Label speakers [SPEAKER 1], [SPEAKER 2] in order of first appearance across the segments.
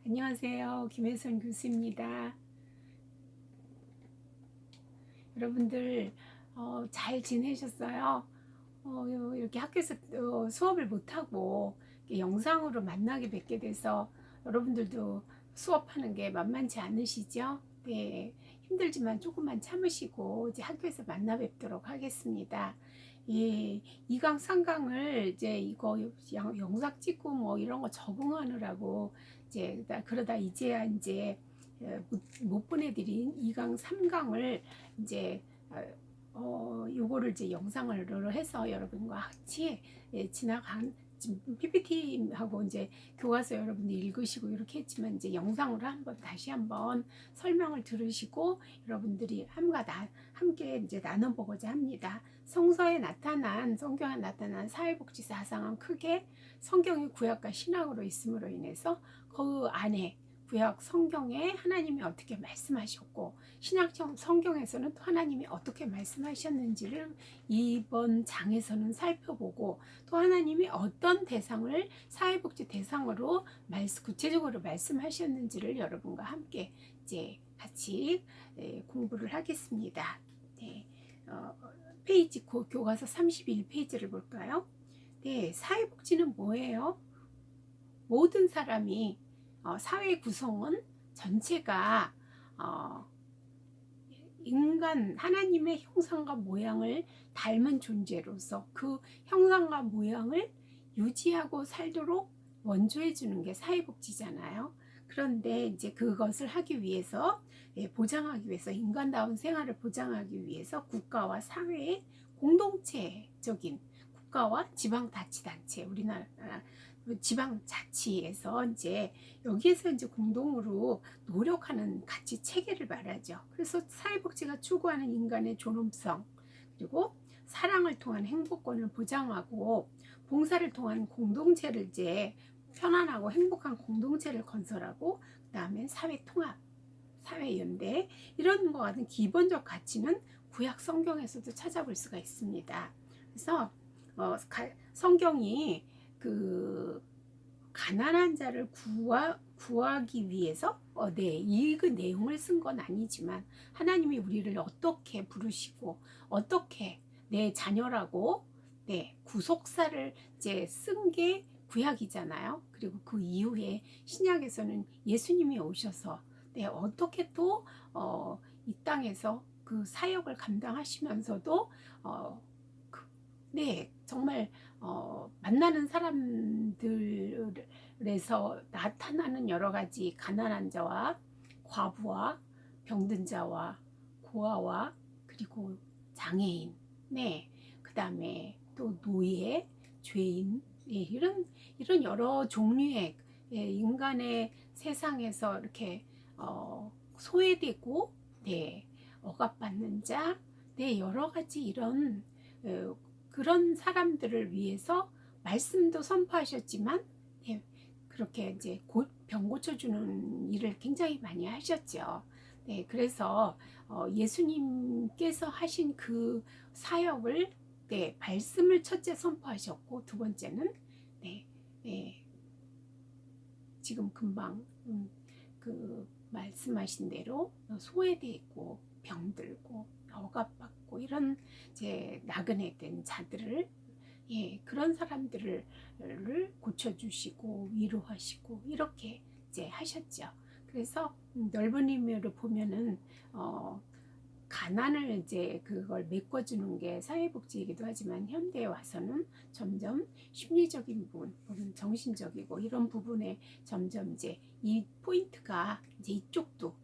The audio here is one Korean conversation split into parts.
[SPEAKER 1] 안녕하세요. 김혜선 교수입니다. 여러분들 잘 지내셨어요? 이렇게 학교에서 수업을 못하고 영상으로 만나게 뵙게 돼서 여러분들도 수업하는 게 만만치 않으시죠? 네, 힘들지만 조금만 참으시고 이제 학교에서 만나 뵙도록 하겠습니다. 예, 2강, 3강을 이제 이거 영상 찍고 뭐 이런 거 적응하느라고 이제 그러다 이제야 이제 못 보내드린 2강, 3강을 이제 요거를 이제 영상으로 해서 여러분과 같이 지나간 지금 PPT하고 이제 교과서 여러분들 읽으시고 이렇게 했지만 이제 영상으로 한번 다시 한번 설명을 들으시고 여러분들이 함께 이제 나눠보고자 합니다. 성경에 나타난 사회복지 사상은 크게 성경이 구약과 신약으로 있음으로 인해서 그 안에 구약 성경에 하나님이 어떻게 말씀하셨고 신약 성경에서는 또 하나님이 어떻게 말씀하셨는지를 이번 장에서는 살펴보고 또 하나님이 어떤 대상을 사회복지 대상으로 구체적으로 말씀하셨는지를 여러분과 함께 이제 같이 공부를 하겠습니다. 네, 페이지 교과서 31페이지를 볼까요? 네, 사회복지는 뭐예요? 모든 사람이 사회 구성원 전체가 인간 하나님의 형상과 모양을 닮은 존재로서 그 형상과 모양을 유지하고 살도록 원조해 주는 게 사회복지잖아요. 그런데 이제 그것을 하기 위해서 보장하기 위해서 인간다운 생활을 보장하기 위해서 국가와 사회의 공동체적인 국가와 지방자치단체 우리나라 지방자치에서 이제 여기에서 이제 공동으로 노력하는 가치 체계를 말하죠. 그래서 사회복지가 추구하는 인간의 존엄성 그리고 사랑을 통한 행복권을 보장하고 봉사를 통한 공동체를 이제 편안하고 행복한 공동체를 건설하고 그다음에 사회 통합, 사회 연대 이런 것 같은 기본적 가치는 구약 성경에서도 찾아볼 수가 있습니다. 그래서 성경이 그 가난한 자를 구하기 위해서 그 내용을 쓴 건 아니지만 하나님이 우리를 어떻게 부르시고 어떻게 내 자녀라고 구속사를 이제 쓴 게 구약이잖아요. 그리고 그 이후에 신약에서는 예수님이 오셔서 어떻게 또 이 땅에서 그 사역을 감당하시면서도 정말 만나는 사람들에서 나타나는 여러 가지 가난한 자와 과부와 병든 자와 고아와 그리고 장애인, 그 다음에 또 노예, 죄인, 이런 여러 종류의 인간의 세상에서 이렇게 소외되고, 억압받는 자, 여러 가지 이런 그런 사람들을 위해서 말씀도 선포하셨지만 그렇게 이제 병 고쳐주는 일을 굉장히 많이 하셨죠. 그래서 예수님께서 하신 그 사역을 말씀을 첫째 선포하셨고 두 번째는 지금 금방 그 말씀하신 대로 소외돼 있고 병들고 억압받고 이런 이제 나그네 된 자들을 그런 사람들을 고쳐주시고 위로하시고 이렇게 이제 하셨죠. 그래서 넓은 의미로 보면은 가난을 이제 그걸 메꿔주는 게 사회복지이기도 하지만 현대에 와서는 점점 심리적인 부분, 정신적이고 이런 부분에 점점 이제 이 포인트가 이제 이쪽도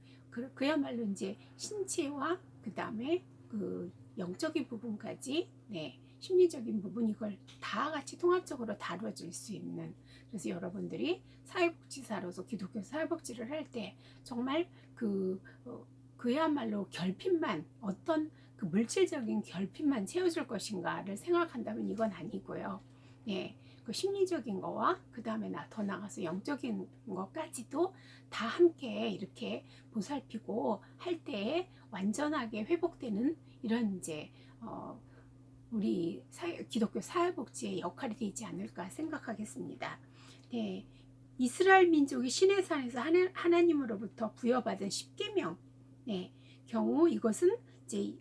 [SPEAKER 1] 그야말로 이제 신체와 그 다음에 그 영적인 부분까지 심리적인 부분 이걸 다 같이 통합적으로 다뤄질 수 있는 그래서 여러분들이 사회복지사로서 기독교 사회복지를 할 때 정말 그야말로 결핍만 어떤 그 물질적인 결핍만 채워줄 것인가를 생각한다면 이건 아니고요. 그 심리적인 거와 그 다음에 더 나가서 영적인 것까지도 다 함께 이렇게 보살피고 할 때에 완전하게 회복되는 이런 이제 우리 기독교 사회복지의 역할이 되지 않을까 생각하겠습니다. 이스라엘 민족이 시내산에서 하나님으로부터 부여받은 십계명 네, 경우 이것은 이제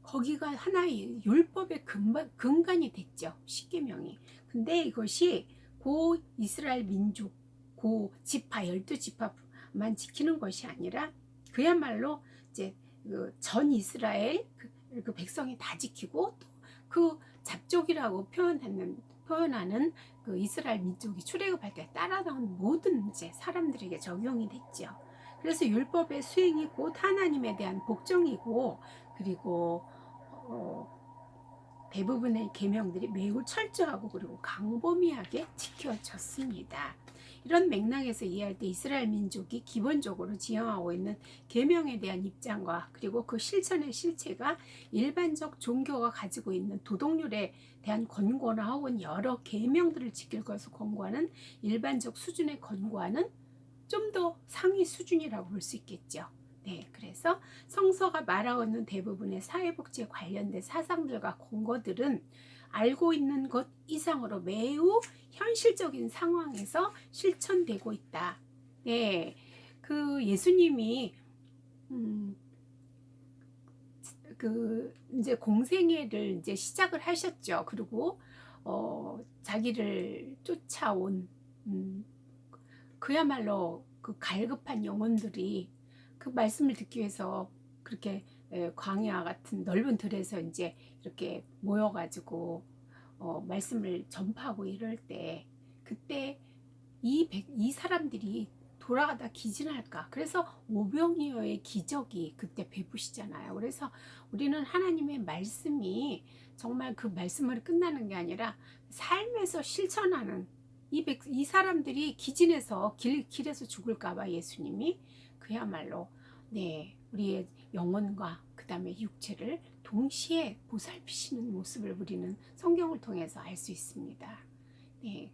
[SPEAKER 1] 거기가 하나의 율법의 근간이 됐죠. 십계명이. 근데 이것이 고 이스라엘 민족, 고 지파 12지파만 지키는 것이 아니라 그야말로 이제 전 이스라엘 그 백성이 다 지키고 또 그 잡족이라고 표현하는 그 이스라엘 민족이 출애굽할 때 따라 나온 모든 이제 사람들에게 적용이 됐죠. 그래서 율법의 수행이 곧 하나님에 대한 복종이고 그리고 대부분의 계명들이 매우 철저하고 그리고 광범위하게 지켜졌습니다. 이런 맥락에서 이해할 때 이스라엘 민족이 기본적으로 지향하고 있는 계명에 대한 입장과 그리고 그 실천의 실체가 일반적 종교가 가지고 있는 도덕률에 대한 권고나 혹은 여러 계명들을 지킬 것을 권고하는 일반적 수준의 권고와는 좀 더 상위 수준이라고 볼 수 있겠죠. 네, 그래서 성서가 말하고 있는 대부분의 사회복지에 관련된 사상들과 권고들은 알고 있는 것 이상으로 매우 현실적인 상황에서 실천되고 있다. 네, 그 예수님이 이제 공생애를 이제 시작을 하셨죠. 그리고 자기를 쫓아온 그야말로 그 갈급한 영혼들이 그 말씀을 듣기 위해서 그렇게 광야 같은 넓은 들에서 이제 이렇게 모여가지고 말씀을 전파하고 이럴 때 그때 이 사람들이 돌아가다 기진할까. 그래서 오병이어의 기적이 그때 베푸시잖아요. 그래서 우리는 하나님의 말씀이 정말 그 말씀으로 끝나는 게 아니라 삶에서 실천하는 이 사람들이 기진해서 길에서 죽을까봐 예수님이 그야말로 네 우리의 영혼과 그 다음에 육체를 동시에 보살피시는 모습을 우리는 성경을 통해서 알 수 있습니다. 네,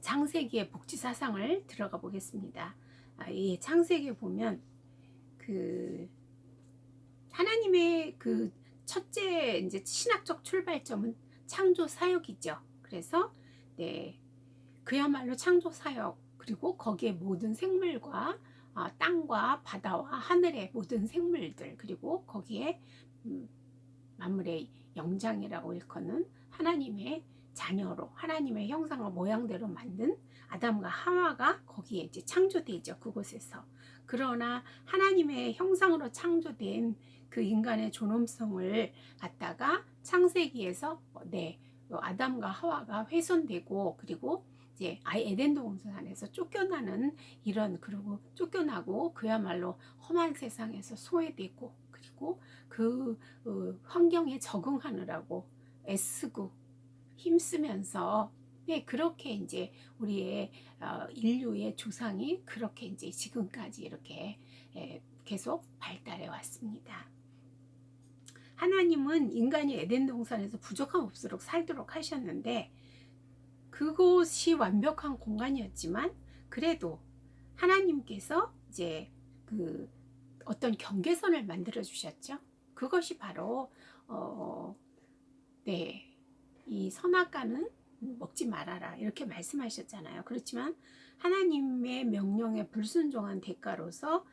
[SPEAKER 1] 창세기의 복지 사상을 들어가 보겠습니다. 이 창세기에 보면 그 하나님의 그 첫째 이제 신학적 출발점은 창조 사역이죠. 그래서 네 그야말로 창조 사역 그리고 거기에 모든 생물과 땅과 바다와 하늘의 모든 생물들 그리고 거기에 만물의 영장이라고 일컫는 하나님의 자녀로 하나님의 형상과 모양대로 만든 아담과 하와가 거기에 이제 창조되죠. 그곳에서. 그러나 하나님의 형상으로 창조된 그 인간의 존엄성을 갖다가 창세기에서 아담과 하와가 훼손되고 그리고 이제 에덴 동산에서 쫓겨나는 그리고 쫓겨나고 그야말로 험한 세상에서 소외되고 그리고 그 환경에 적응하느라고 애쓰고 힘쓰면서 그렇게 이제 우리의 인류의 조상이 그렇게 이제 지금까지 이렇게 계속 발달해 왔습니다. 하나님은 인간이 에덴 동산에서 부족함 없도록 살도록 하셨는데 그곳이 완벽한 공간이었지만 그래도 하나님께서 이제 어떤 경계선을 만들어 주셨죠. 그것이 바로 이 선악과는 먹지 말아라 이렇게 말씀하셨잖아요. 그렇지만 하나님의 명령에 불순종한 대가로서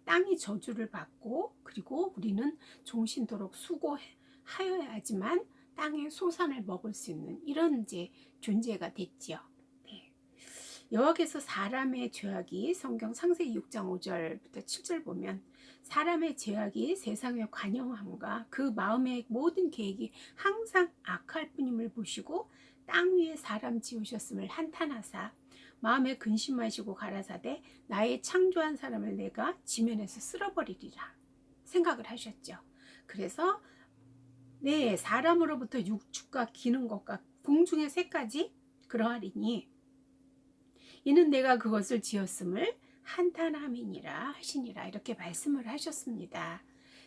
[SPEAKER 1] 땅이 저주를 받고 그리고 우리는 종신토록 수고하여야지만 땅의 소산을 먹을 수 있는 이런 이제 존재가 됐지요. 여호와께서 사람의 죄악이 성경 창세기 6장 5절부터 7절 보면 사람의 죄악이 세상의 관영함과 그 마음의 모든 계획이 항상 악할 뿐임을 보시고 땅 위에 사람 지으셨음을 한탄하사 마음에 근심하시고 가라사대 나의 창조한 사람을 내가 지면에서 쓸어버리리라 생각을 하셨죠. 그래서 사람으로부터 육축과 기는 것과 공중의 새까지 그러하리니 이는 내가 그것을 지었음을 한탄함이니라 하시니라 이렇게 말씀을 하셨습니다.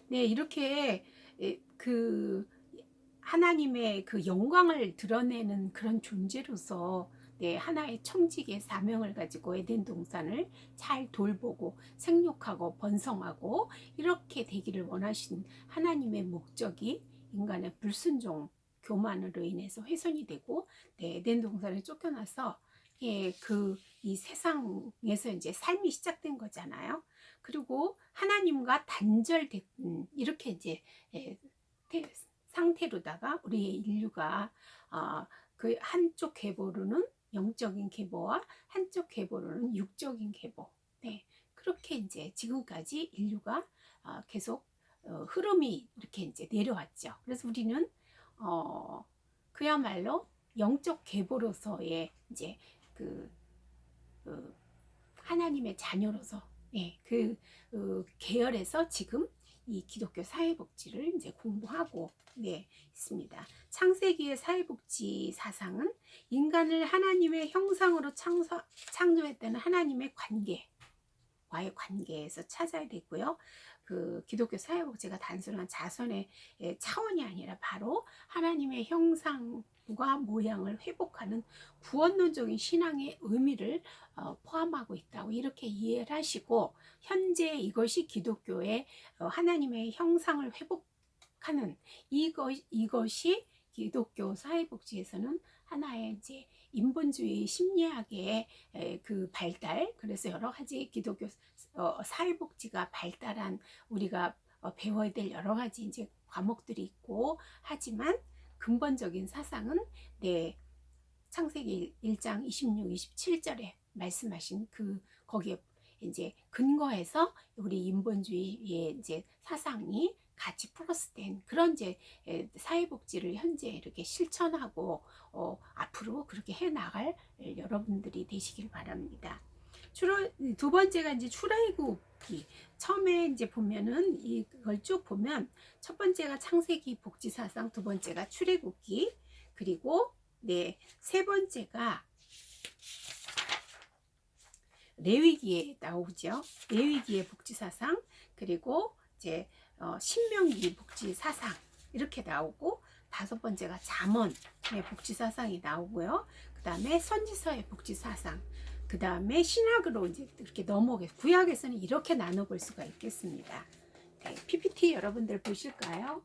[SPEAKER 1] 이렇게 하나님의 그 영광을 드러내는 그런 존재로서 하나의 청직의 사명을 가지고 에덴 동산을 잘 돌보고 생육하고 번성하고 이렇게 되기를 원하신 하나님의 목적이 인간의 불순종 교만으로 인해서 훼손이 되고 에덴 동산에 쫓겨나서 이 세상에서 이제 삶이 시작된 거잖아요. 그리고 하나님과 단절된 이렇게 이제 예, 상태로다가 우리의 인류가 그 한쪽 계보로는 영적인 계보와 한쪽 계보로는 육적인 계보. 네, 그렇게 이제 지금까지 인류가 계속 흐름이 이렇게 이제 내려왔죠. 그래서 우리는 그야말로 영적 계보로서의 이제 그, 그 하나님의 자녀로서 계열에서 지금 이 기독교 사회복지를 이제 공부하고 있습니다. 창세기의 사회복지 사상은 인간을 하나님의 형상으로 창조했다는 하나님의 관계와의 관계에서 찾아야 되고요. 그 기독교 사회복지가 단순한 자선의 차원이 아니라 바로 하나님의 형상과 모양을 회복하는 구원론적인 신앙의 의미를 포함하고 있다고 이렇게 이해를 하시고, 현재 이것이 기독교의 하나님의 형상을 회복하는 이것이 기독교 사회복지에서는 하나의 이제 인본주의 심리학의 그 발달, 그래서 여러 가지 기독교 사회복지가 발달한 우리가 배워야 될 여러 가지 이제 과목들이 있고, 하지만 근본적인 사상은 창세기 1장 26, 27절에 말씀하신 거기에 이제 근거해서 우리 인본주의의 이제 사상이 같이 플러스된 그런 이제 사회복지를 현재 이렇게 실천하고 앞으로 그렇게 해 나갈 여러분들이 되시길 바랍니다. 두 번째가 이제 출애굽기. 처음에 이제 보면은 이걸 쭉 보면 첫 번째가 창세기 복지 사상, 두 번째가 출애굽기, 그리고 세 번째가 레위기에 나오죠. 레위기의 복지 사상, 그리고 이제 신명기 복지 사상 이렇게 나오고, 다섯 번째가 잠언의 복지 사상이 나오고요. 그 다음에 선지서의 복지 사상, 그 다음에 신학으로 이제 이렇게 넘어오게, 구약에서는 이렇게 나눠볼 수가 있겠습니다. PPT 여러분들 보실까요?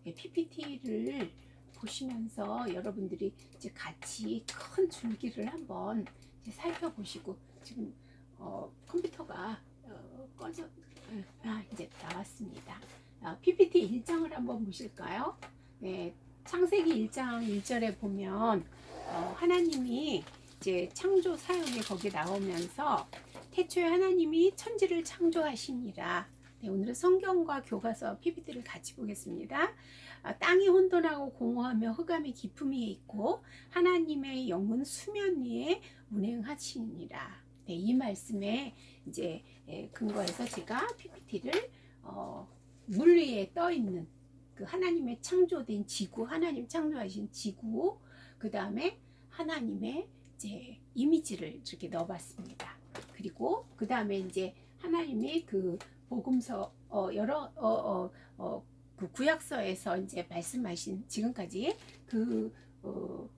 [SPEAKER 1] PPT를 보시면서 여러분들이 이제 같이 큰 줄기를 한번 이제 살펴보시고, 지금 컴퓨터가 꺼져 이제 나왔습니다. PPT 1장을 한번 보실까요? 창세기 1장 1절에 보면 하나님이 이제 창조 사역에 거기 나오면서 태초에 하나님이 천지를 창조하시니라. 오늘은 성경과 교과서 PPT를 같이 보겠습니다. 땅이 혼돈하고 공허하며 흑암의 깊음 위에 있고 하나님의 영은 수면 위에 운행하시니라. 이 말씀에 이제 근거해서 제가 PPT를 물 위에 떠 있는 그 하나님의 창조된 지구, 하나님 창조하신 지구, 그 다음에 하나님의 이제 이미지를 이렇게 넣어봤습니다. 그리고 그 다음에 이제 하나님이 그 복음서 여러 그 구약서에서 이제 말씀하신 지금까지 그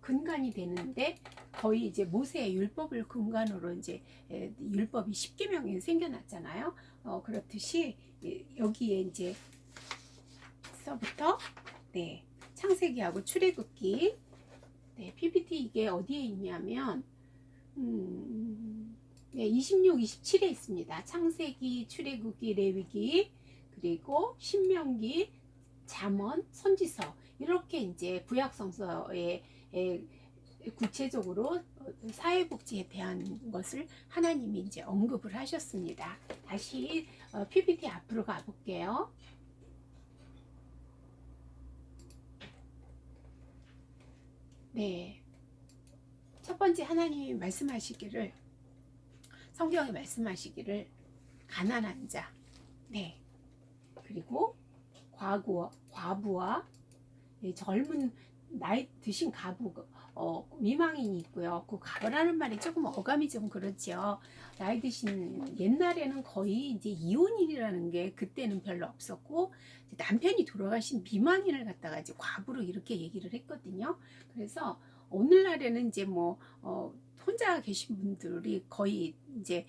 [SPEAKER 1] 근간이 되는데, 거의 이제 모세의 율법을 근간으로 이제 율법이 10계명이 생겨났잖아요. 그렇듯이 여기에 이제 서부터 창세기하고 출애굽기, PPT 이게 어디에 있냐면 26, 27에 있습니다. 창세기, 출애굽기, 레위기, 그리고 신명기, 잠언, 선지서, 이렇게 이제 구약성서에 구체적으로 사회복지에 대한 것을 하나님이 이제 언급을 하셨습니다. 다시 PPT 앞으로 가볼게요. 첫 번째 하나님이 말씀하시기를, 성경에 말씀하시기를 가난한 자, 그리고 과부와 젊은 나이 드신 가부, 미망인이 있고요. 그 가부라는 말이 조금 어감이 좀 그렇죠. 나이 드신, 옛날에는 거의 이제 이혼인이라는 게 그때는 별로 없었고, 남편이 돌아가신 미망인을 갖다가 이제 과부로 이렇게 얘기를 했거든요. 그래서 오늘날에는 이제 혼자 계신 분들이 거의 이제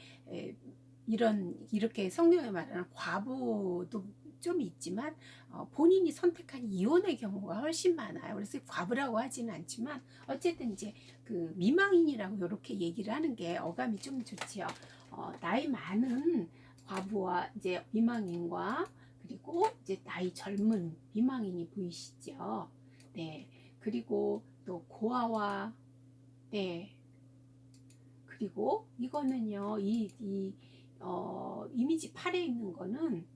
[SPEAKER 1] 이렇게 성경에 말하는 과부도 좀 있지만 본인이 선택한 이혼의 경우가 훨씬 많아요. 그래서 과부라고 하지는 않지만 어쨌든 이제 그 미망인이라고 이렇게 얘기를 하는 게 어감이 좀 좋지요. 나이 많은 과부와 이제 미망인과 그리고 이제 나이 젊은 미망인이 보이시죠. 네. 그리고 또 고아와 네. 그리고 이거는요. 이미지 8에 있는 거는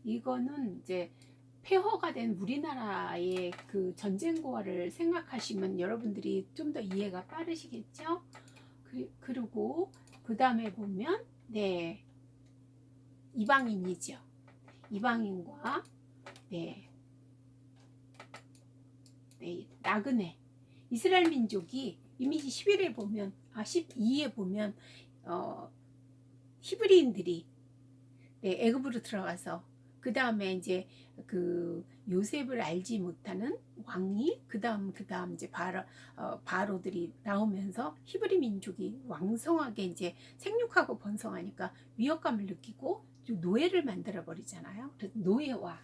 [SPEAKER 1] 이거는 이제 폐허가 된 우리나라의 그 전쟁고화를 생각하시면 여러분들이 좀 더 이해가 빠르시겠죠? 그리고 그 다음에 보면 네 이방인이죠. 이방인과 네, 네 나그네 이스라엘 민족이 이미지 11에 보면 12에 보면 히브리인들이 네, 애굽으로 들어가서 그 다음에 이제 그 요셉을 알지 못하는 왕이 그 다음 이제 바로들이 나오면서 히브리 민족이 왕성하게 이제 생육하고 번성하니까 위협감을 느끼고 노예를 만들어 버리잖아요. 그래서 노예와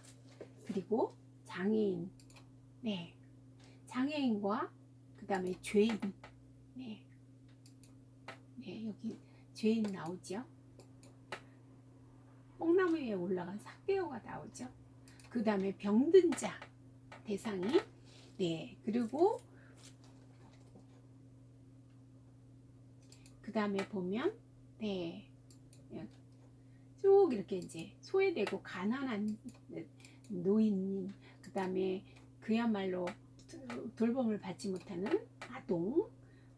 [SPEAKER 1] 그리고 장애인, 네, 장애인과 그 다음에 죄인, 네, 네 여기 죄인 나오죠. 뽕나무 위에 올라간 삭개오가 나오죠. 그 다음에 병든 자 대상이 네 그리고 그 다음에 보면 네 쭉 이렇게 이제 소외되고 가난한 노인 그 다음에 그야말로 돌봄을 받지 못하는 아동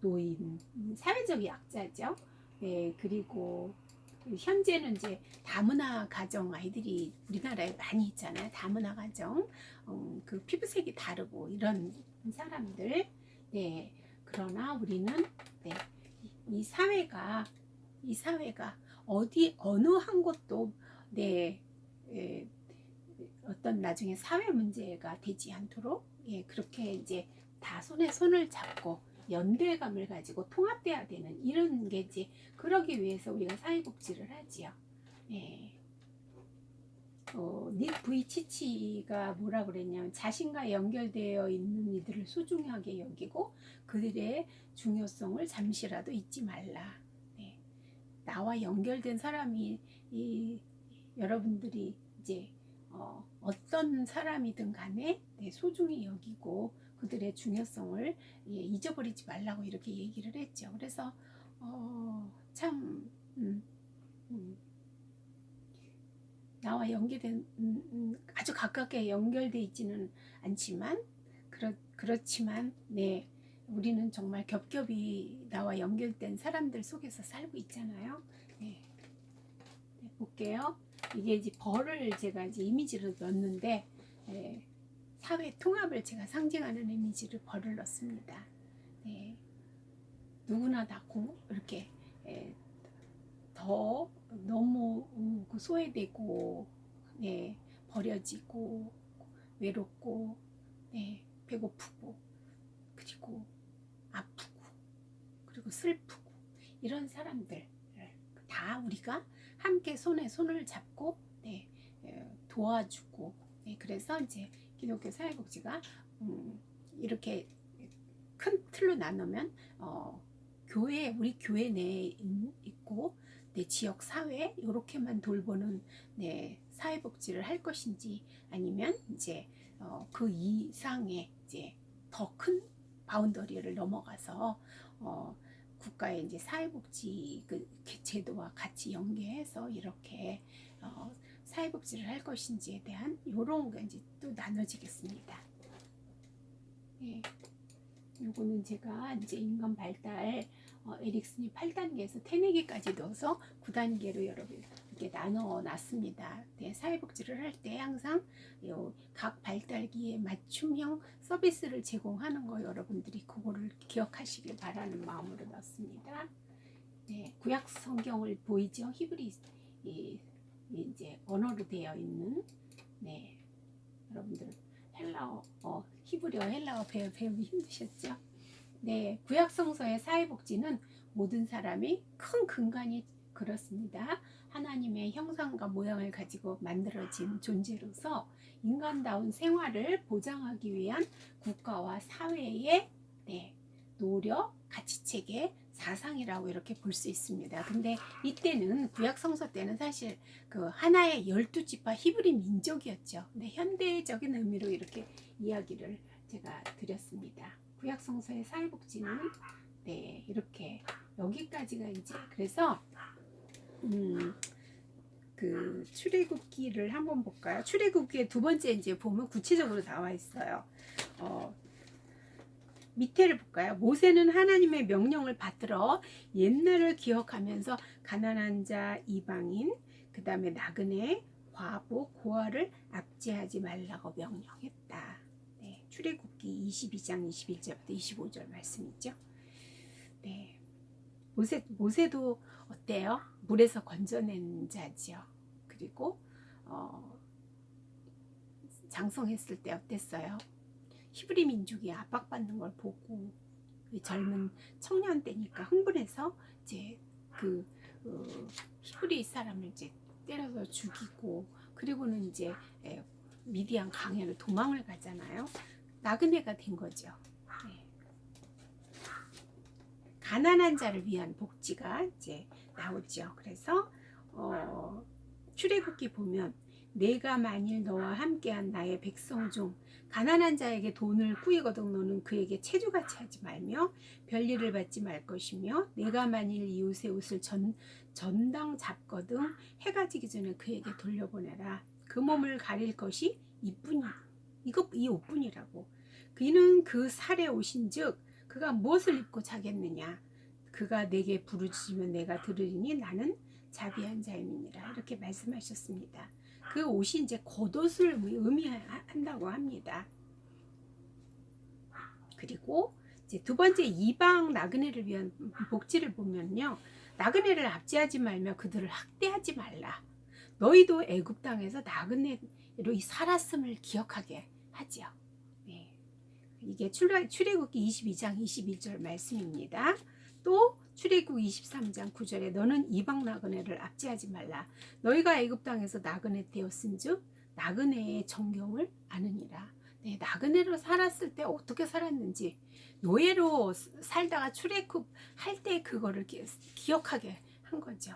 [SPEAKER 1] 노인 사회적 약자죠. 네 그리고 현재는 이제 다문화 가정 아이들이 우리나라에 많이 있잖아요. 다문화 가정, 그 피부색이 다르고 이런 사람들. 네. 그러나 우리는 네, 이 사회가 어느 한 곳도 네, 어떤 나중에 사회 문제가 되지 않도록 예, 그렇게 이제 다 손에 손을 잡고 연대감을 가지고 통합돼야 되는 이런 게 이제 그러기 위해서 우리가 사회복지를 하지요. 예. 닉 부이치치가 뭐라 그랬냐면 자신과 연결되어 있는 이들을 소중하게 여기고 그들의 중요성을 잠시라도 잊지 말라. 네. 나와 연결된 사람이 여러분들이 이제 어떤 사람이든 간에 네, 소중히 여기고 그들의 중요성을 잊어버리지 말라고 이렇게 얘기를 했죠. 그래서 참 나와 연계된 아주 가깝게 연결돼 있지는 않지만 그렇지만 네 우리는 정말 겹겹이 나와 연결된 사람들 속에서 살고 있잖아요. 네, 네 볼게요. 이게 이제 벌을 제가 이제 이미지로 넣었는데 사회 통합을 제가 상징하는 이미지를 벌을 넣습니다. 네, 누구나 다 이렇게 더 너무 소외되고 네, 버려지고 외롭고 네, 배고프고 그리고 아프고 그리고 슬프고 이런 사람들 다 우리가 함께 손에 손을 잡고 네, 도와주고 네, 그래서 이제 기독교 사회복지가 이렇게 큰 틀로 나누면 우리 교회 내에 있고 내 지역 사회 이렇게만 돌보는 네, 사회복지를 할 것인지 아니면 이제 그 이상의 이제 더 큰 바운더리를 넘어가서 국가의 이제 사회복지 그 제도와 같이 연계해서 이렇게 사회복지를 할 것인지에 대한 이런 게 이제 또 나눠지겠습니다. 네. 요거는 제가 이제 인간 발달 에릭슨이 8단계에서 10단계까지 넣어서 9단계로 여러분 이렇게 나눠 놨습니다. 네, 사회복지를 할 때 항상 각 발달기에 맞춤형 서비스를 제공하는 거 여러분들이 그거를 기억하시길 바라는 마음으로 넣습니다. 네, 구약 성경을 보이죠? 히브리 이제 언어로 되어 있는 네, 여러분들 헬라어 히브리어 헬라어 배우기 힘드셨죠? 네, 구약 성서의 사회복지는 모든 사람이 큰 근간이 그렇습니다. 하나님의 형상과 모양을 가지고 만들어진 존재로서 인간다운 생활을 보장하기 위한 국가와 사회의 노력, 가치체계, 사상이라고 이렇게 볼 수 있습니다. 근데 이때는 구약 성서 때는 사실 그 하나의 12지파 히브리 민족이었죠. 근데 현대적인 의미로 이렇게 이야기를 제가 드렸습니다. 구약 성서의 사회복지는 이렇게 여기까지가 이제 그래서 그 출애굽기를 한번 볼까요? 출애굽기의 두 번째 이제 보면 구체적으로 나와 있어요. 밑에를 볼까요? 모세는 하나님의 명령을 받들어 옛날을 기억하면서 가난한 자, 이방인, 그 다음에 나그네, 과부, 고아를 압제하지 말라고 명령했다. 네, 출애굽기 22장 21절부터 25절 말씀이죠. 네, 모세도 어때요? 물에서 건져낸 자죠. 그리고 장성했을 때 어땠어요? 히브리 민족이 압박받는 걸 보고 젊은 청년 때니까 흥분해서 이제 그 히브리 사람을 이제 때려서 죽이고 그리고는 이제 미디안 강야로 도망을 가잖아요. 나그네가 된 거죠. 네. 가난한 자를 위한 복지가 이제 나오죠. 그래서 출애굽기 보면 내가 만일 너와 함께한 나의 백성 중 가난한 자에게 돈을 꾸이거든 너는 그에게 체주같이 하지 말며 별일을 받지 말 것이며 내가 만일 이웃의 옷을 전당 잡거든 해가 지기 전에 그에게 돌려보내라. 그 몸을 가릴 것이 이뿐이야. 이 옷뿐이라고. 그는 그 살에 오신즉 그가 무엇을 입고 자겠느냐. 그가 내게 부르짖으면 내가 들으리니 나는 자비한 자임이니라. 이렇게 말씀하셨습니다. 그 옷이 이제 겉옷을 의미한다고 합니다. 그리고 이제 두 번째 이방 나그네를 위한 복지를 보면요. 나그네를 압제하지 말며 그들을 학대하지 말라. 너희도 애굽 땅에서 나그네로 살았음을 기억하게 하지요. 네. 이게 출애굽기 22장 22절 말씀입니다. 또 출애굽 23장 9절에 너는 이방 나그네를 압제하지 말라. 너희가 애굽 땅에서 나그네 되었은즉 나그네의 정경을 아느니라. 네, 나그네로 살았을 때 어떻게 살았는지 노예로 살다가 출애굽 할 때 그거를 기억하게 한 거죠.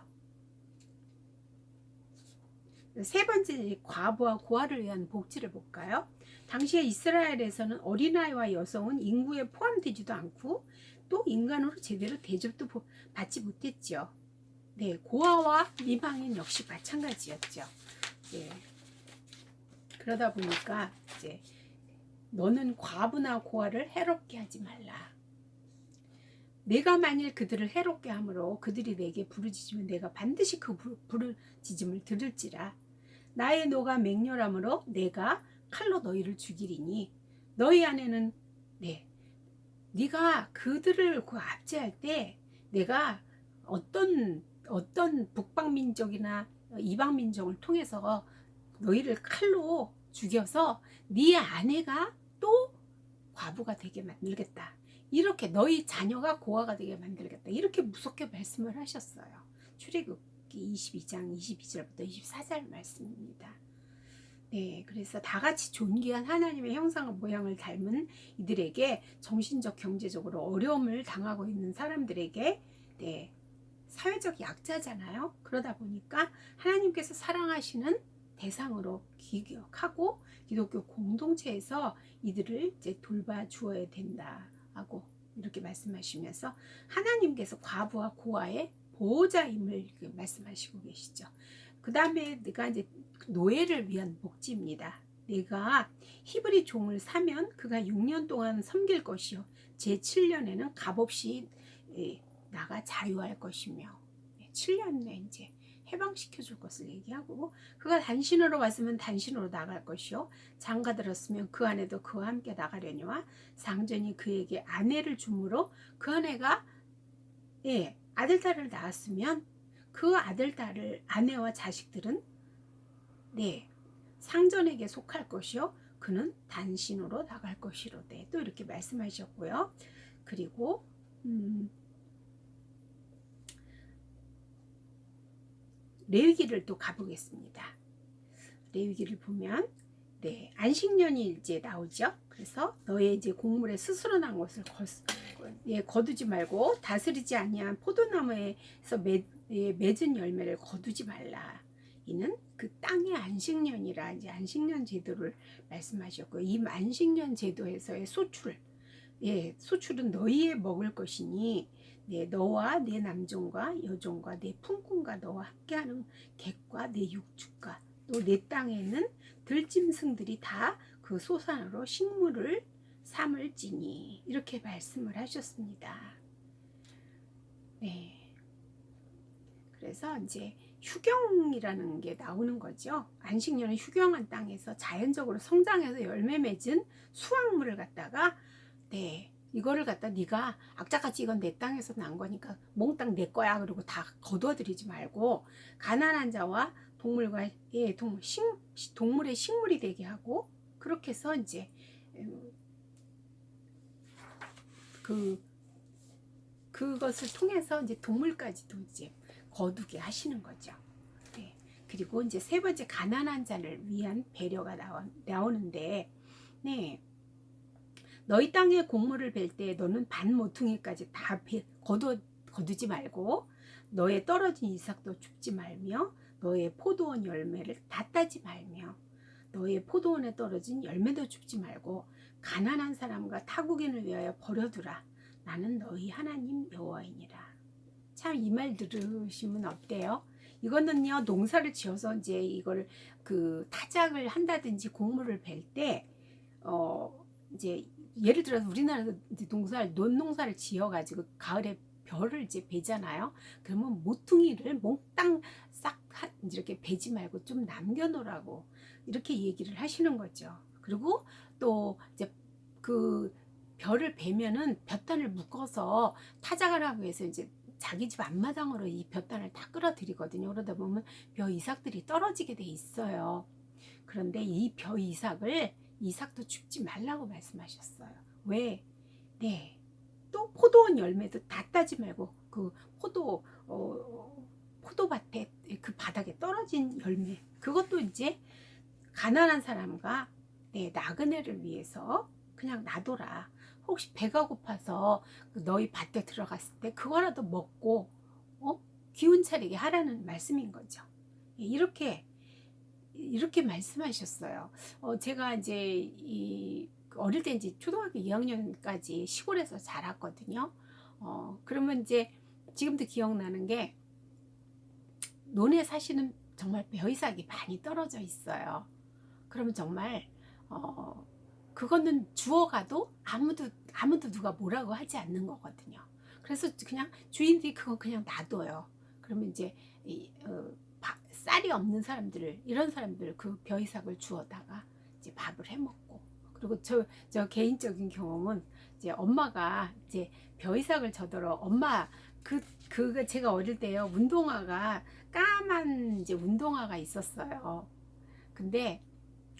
[SPEAKER 1] 세 번째 과부와 고아를 위한 복지를 볼까요? 당시에 이스라엘에서는 어린아이와 여성은 인구에 포함되지도 않고 또 인간으로 제대로 대접도 받지 못했죠. 네, 고아와 미망인 역시 마찬가지였죠. 네. 그러다 보니까 이제 너는 과부나 고아를 해롭게 하지 말라. 내가 만일 그들을 해롭게 함으로 그들이 내게 부르짖으면 내가 반드시 그 부르짖음을 들을지라. 나의 노가 맹렬함으로 내가 칼로 너희를 죽이리니 너희 안에는 네가 그들을 압제할 때 내가 어떤 북방민족이나 이방민족을 통해서 너희를 칼로 죽여서 네 아내가 또 과부가 되게 만들겠다. 이렇게 너희 자녀가 고아가 되게 만들겠다. 이렇게 무섭게 말씀을 하셨어요. 출애굽기 22장 22절부터 24절 말씀입니다. 네, 그래서 다 같이 존귀한 하나님의 형상과 모양을 닮은 이들에게 정신적, 경제적으로 어려움을 당하고 있는 사람들에게 사회적 약자잖아요. 그러다 보니까 하나님께서 사랑하시는 대상으로 기억하고 기독교 공동체에서 이들을 이제 돌봐주어야 된다고 이렇게 말씀하시면서 하나님께서 과부와 고아의 보호자임을 말씀하시고 계시죠. 그 다음에 내가 이제 노예를 위한 복지입니다. 내가 히브리 종을 사면 그가 6년 동안 섬길 것이요 제7년에는 값없이 나가 자유할 것이며 7년에 이제 해방시켜 줄 것을 얘기하고 그가 단신으로 왔으면 단신으로 나갈 것이요 장가 들었으면 그 아내도 그와 함께 나가려니와 상전이 그에게 아내를 주므로 그 아내가 아들 딸을 낳았으면 그 아들 딸을 아내와 자식들은 상전에게 속할 것이요 그는 단신으로 나갈 것이로되 또 이렇게 말씀하셨고요. 그리고 레위기를 또 가보겠습니다. 레위기를 보면 안식년이 이제 나오죠. 그래서 너의 이제 곡물에 스스로 난 것을 거두지 말고 다스리지 아니한 포도나무에서 맺은 열매를 거두지 말라. 이는 그 땅의 안식년이라 이제 안식년 제도를 말씀하셨고, 이 안식년 제도에서의 소출은 너희의 먹을 것이니 너와 내 남종과 여종과 내 품꾼과 너와 함께하는 객과 내 육축과 또 내 땅에는 들짐승들이 다 그 소산으로 식물을 삼을지니, 이렇게 말씀을 하셨습니다. 그래서 이제 휴경이라는 게 나오는 거죠. 안식년은 휴경한 땅에서 자연적으로 성장해서 열매 맺은 수확물을 갖다가 이거를 갖다 네가 악착같이 이건 내 땅에서 난 거니까 몽땅 내 거야 그러고 다 거두어들이지 말고, 가난한 자와 동물과 동물의 식물이 되게 하고, 그렇게 해서 이제 그것을 통해서 이제 동물까지도 이제 거두게 하시는 거죠. 그리고 이제 세 번째, 가난한 자를 위한 배려가 나오는데, 너희 땅에 곡물을 벨 때 너는 반 모퉁이까지 다 거두지 말고, 너의 떨어진 이삭도 줍지 말며, 너의 포도원 열매를 다 따지 말며, 너의 포도원에 떨어진 열매도 줍지 말고, 가난한 사람과 타국인을 위하여 버려두라. 나는 너희 하나님 여호와이니라. 참, 이 말 들으시면 어때요? 이거는요, 농사를 지어서 이제 이걸 타작을 한다든지 곡물을 벨 때 이제 예를 들어서 우리나라도 논농사를 지어가지고 가을에 벼를 이제 베잖아요. 그러면 모퉁이를 몽땅 싹 이렇게 베지 말고 좀 남겨놓으라고 이렇게 얘기를 하시는 거죠. 그리고 또 이제 그 벼를 베면은 벼단을 묶어서 타작을 하기 위해서 이제 자기 집 앞마당으로 이 벼단을 다 끌어들이거든요. 그러다 보면 벼 이삭들이 떨어지게 돼 있어요. 그런데 이 벼 이삭도 줍지 말라고 말씀하셨어요. 왜? 또 포도원 열매도 다 따지 말고 그 포도밭에 그 바닥에 떨어진 열매, 그것도 이제 가난한 사람과 나그네를 위해서 그냥 놔둬라. 혹시 배가 고파서 너희 밭에 들어갔을 때 그거라도 먹고 기운 차리게 하라는 말씀인 거죠. 이렇게 말씀하셨어요. 제가 이제 어릴 때 이제 초등학교 2학년까지 시골에서 자랐거든요. 그러면 이제 지금도 기억나는 게, 논에 사시는 정말 벼이삭이 많이 떨어져 있어요. 그러면 정말 그거는 주워가도 아무도 누가 뭐라고 하지 않는 거거든요. 그래서 그냥 주인들이 그거 그냥 놔둬요. 그러면 이제 쌀이 없는 사람들, 이런 사람들 그 벼이삭을 주워다가 이제 밥을 해 먹고, 그리고 저 개인적인 경험은 이제 엄마가 이제 벼이삭을 저더러 엄마 그거 제가 어릴 때요, 운동화가 까만 이제 운동화가 있었어요. 근데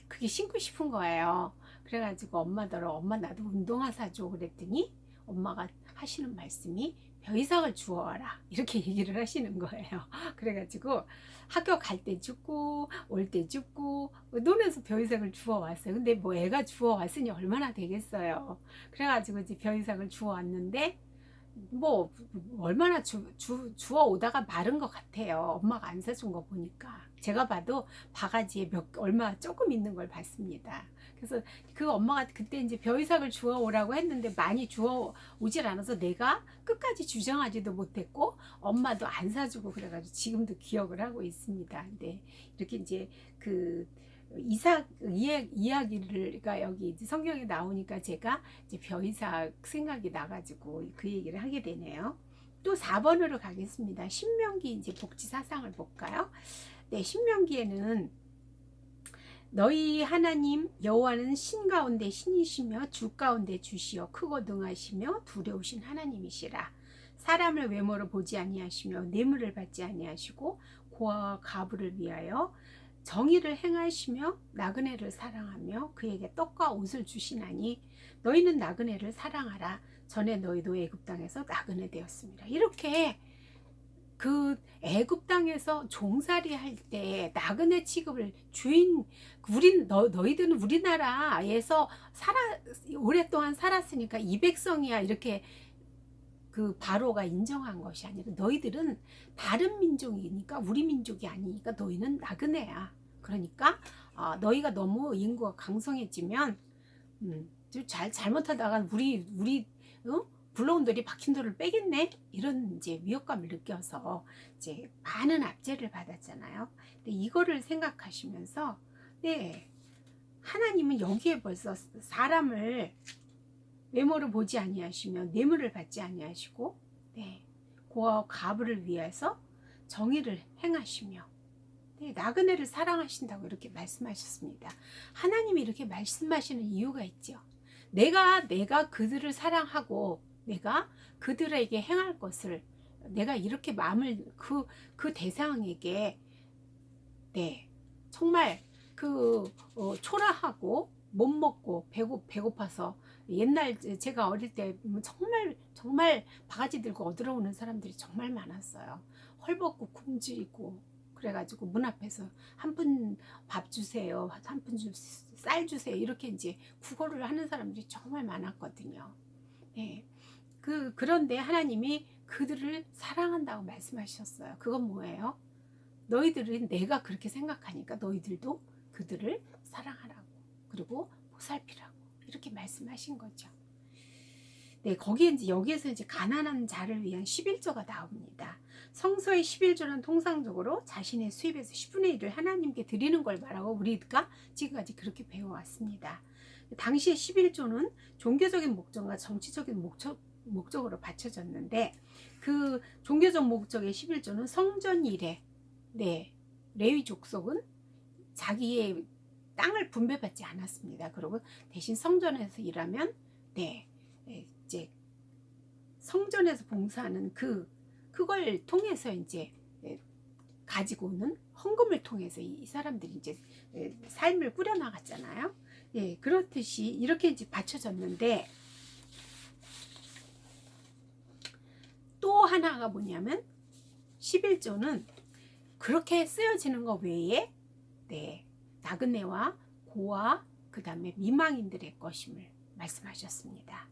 [SPEAKER 1] 그게 신고 싶은 거예요. 그래가지고 엄마 나도 운동화 사줘 그랬더니 엄마가 하시는 말씀이 벼이삭을 주워와라, 이렇게 얘기를 하시는 거예요. 그래가지고 학교 갈 때 줍고 올 때 줍고 논에서 벼이삭을 주워왔어요. 근데 뭐 애가 주워왔으니 얼마나 되겠어요. 그래가지고 이제 벼이삭을 주워왔는데 뭐 얼마나 주워 오다가 마른 것 같아요. 엄마가 안 사준 거 보니까. 제가 봐도 바가지에 얼마 조금 있는 걸 봤습니다. 그래서 그 엄마가 그때 이제 벼이삭을 주워 오라고 했는데 많이 주워 오질 않아서 내가 끝까지 주장하지도 못했고 엄마도 안 사주고, 그래가지고 지금도 기억을 하고 있습니다. 근데 이렇게 이제 그 이삭 이야기가 여기 이제 성경에 나오니까 제가 이제 벼이삭 생각이 나가지고 그 얘기를 하게 되네요. 또 4번으로 가겠습니다. 신명기 이제 복지 사상을 볼까요? 신명기에는 너희 하나님 여호와는 신 가운데 신이시며 주 가운데 주시여 크고 능하시며 두려우신 하나님이시라. 사람을 외모로 보지 아니하시며 뇌물을 받지 아니하시고 고아와 과부를 위하여 정의를 행하시며 나그네를 사랑하며 그에게 떡과 옷을 주시나니 너희는 나그네를 사랑하라. 전에 너희도 애굽 땅에서 나그네 되었습니다. 이렇게 그 애굽 땅에서 종살이 할 때 나그네 취급을 주인 우린 너희들은 우리나라에서 오랫동안 살았으니까 이 백성이야 이렇게 그 바로가 인정한 것이 아니라 너희들은 다른 민족이니까 우리 민족이 아니니까 너희는 나그네야. 그러니까 너희가 너무 인구가 강성해지면 잘못하다가 우리 불러온 돌이 박힌 돌을 빼겠네 이런 이제 위협감을 느껴서 이제 많은 압제를 받았잖아요. 근데 이거를 생각하시면서 네 하나님은 여기에 벌써 사람을 외모를 보지 아니하시며 뇌물을 받지 아니하시고 네 고아와 과부를 위해서 정의를 행하시며 네, 나그네를 사랑하신다고 이렇게 말씀하셨습니다. 하나님이 이렇게 말씀하시는 이유가 있죠. 내가 그들을 사랑하고 내가 그들에게 행할 것을 내가 이렇게 마음을 그 대상에게 네 정말 초라하고 못 먹고 배고파서 옛날 제가 어릴 때 정말 바가지 들고 얻으러오는 사람들이 정말 많았어요. 헐벗고 굶주리고 그래가지고 문 앞에서 한 푼 밥 주세요, 한 푼 쌀 주세요 이렇게 이제 구걸을 하는 사람들이 정말 많았거든요. 네. 그런데 하나님이 그들을 사랑한다고 말씀하셨어요. 그건 뭐예요? 너희들은 내가 그렇게 생각하니까 너희들도 그들을 사랑하라고 그리고 보살피라고 이렇게 말씀하신 거죠. 네, 여기에서 이제 가난한 자를 위한 11조가 나옵니다. 성서의 11조는 통상적으로 자신의 수입에서 10분의 1을 하나님께 드리는 걸 말하고 우리가 지금까지 그렇게 배워왔습니다. 당시의 11조는 종교적인 목적과 정치적인 목적으로 바쳐졌는데 그 종교적 목적의 11조는 성전 일에 네, 레위 족속은 자기의 땅을 분배받지 않았습니다. 그리고 대신 성전에서 일하면 네, 이제 성전에서 봉사하는 그걸 통해서 이제 가지고 오는 헌금을 통해서 이 사람들이 이제 삶을 꾸려나갔잖아요. 예, 그렇듯이 이렇게 이제 받쳐졌는데 또 하나가 뭐냐면 11조는 그렇게 쓰여지는 것 외에 네, 나그네와 고아 그 다음에 미망인들의 것임을 말씀하셨습니다.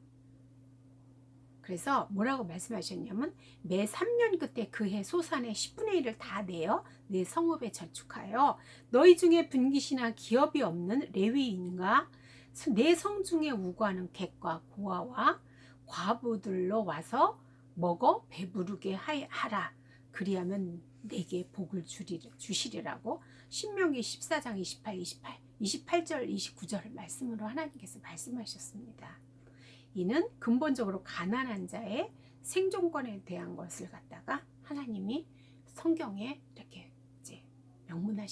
[SPEAKER 1] 그래서 뭐라고 말씀하셨냐면 매 3년 끝에 그해 소산의 10분의 1을 다 내어 내 성읍에 저축하여 너희 중에 분깃이나 기업이 없는 레위인과 내 성중에 우거하는 객과 고아와 과부들로 와서 먹어 배부르게 하라. 그리하면 내게 복을 주시리라고 신명기 14장 28절 29절 말씀으로 하나님께서 말씀하셨습니다. 이는 근본적으로 가난한 자의 생존권에 대한 것을 갖다가 하나님이 성경에